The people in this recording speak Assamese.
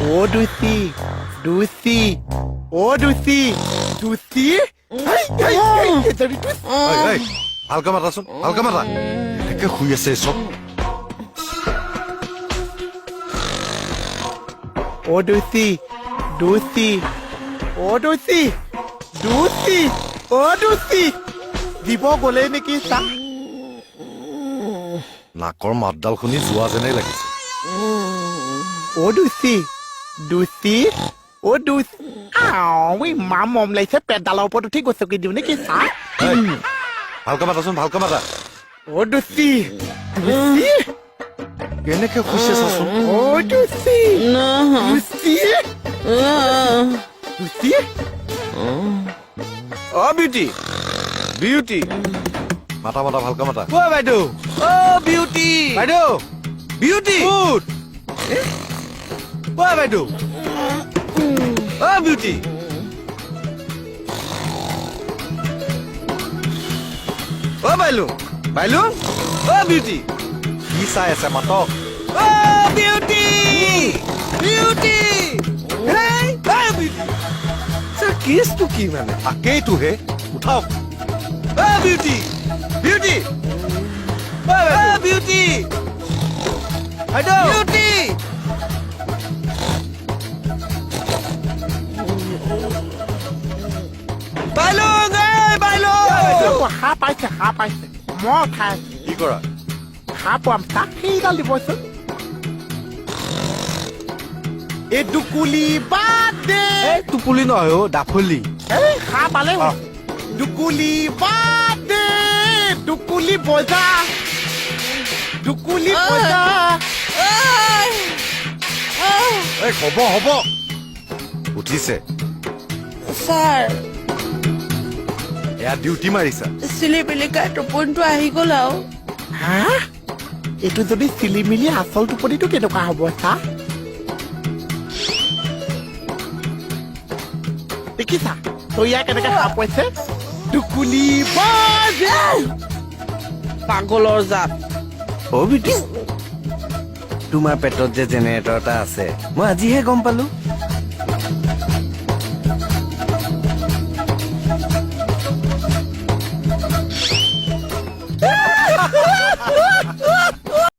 অ ডুচি ডুচি অ ডুচি ডুচি ভালকে মাতাচোন ভালকে মাতা একে শুই আছে চব অ ডুচি ডুচি অ ডুচি ডুচি অ ডুচি দিব গ'লে নেকি চা নাকৰ মাতডাল শুনি যোৱা যেনেই লাগিছে অ ডুচি ডুচি অ ডুচ ইমান মৰম লাগিছে পেটডালৰ ওপৰত উঠি গছকি দিওঁ নেকি চা ভালকে মাতাচোন ভালকে মাতা অ ডুচি ডুচি কেনেকে শুইছে চাচোন অ ডুচি ডুচি ডুচি অ বিউটি বিউটি মাতা মাতা ভালকে মাতা অ বাইদেউ অ বিউটি বাইদেউ বিউটি গুড অ বাইদেউ অ বিউটি অ বাইলু বাইলু অ বিউটি কি চাই আছে মাতক অ বিউটি বিউটি হেই অ বিউটি স্যার কেছটো কি মানে তাকেইটোহে উঠাওক অ বিউটি বিউটি অ বিউটি বাইদেউ বিউটি বাইলুং এই বাইলুং সাপ পাইছে মই উঠাই আছো কি কৰা সাপ পাম তাক সেইডাল দিবচোন এই দুকুলি বাদ দে এই টুপুলি নহয় অ ডাফলি এই সাপ পালে দুকুলি বাদ দে দুকুলি বজা দুকুলি বজা এই হ'ব হ'ব উঠিছে ছাৰ এয়া ডিউটি মাৰিছা চিলিপিলিকা টোপনিটো আহি গ'ল আৰু হা এইটো যদি চিলি মিলি আচল টোপনিটো কেনেকুৱা হ'ব চা দেখিছা তই ইয়াৰ কেনেকে সাপ পাইছে দুকুলি বাজে পাগলৰ জাত অ বিউটি তোমাৰ পেটত যে জেনেৰেটৰ এটা আছে মই আজিহে গম পালো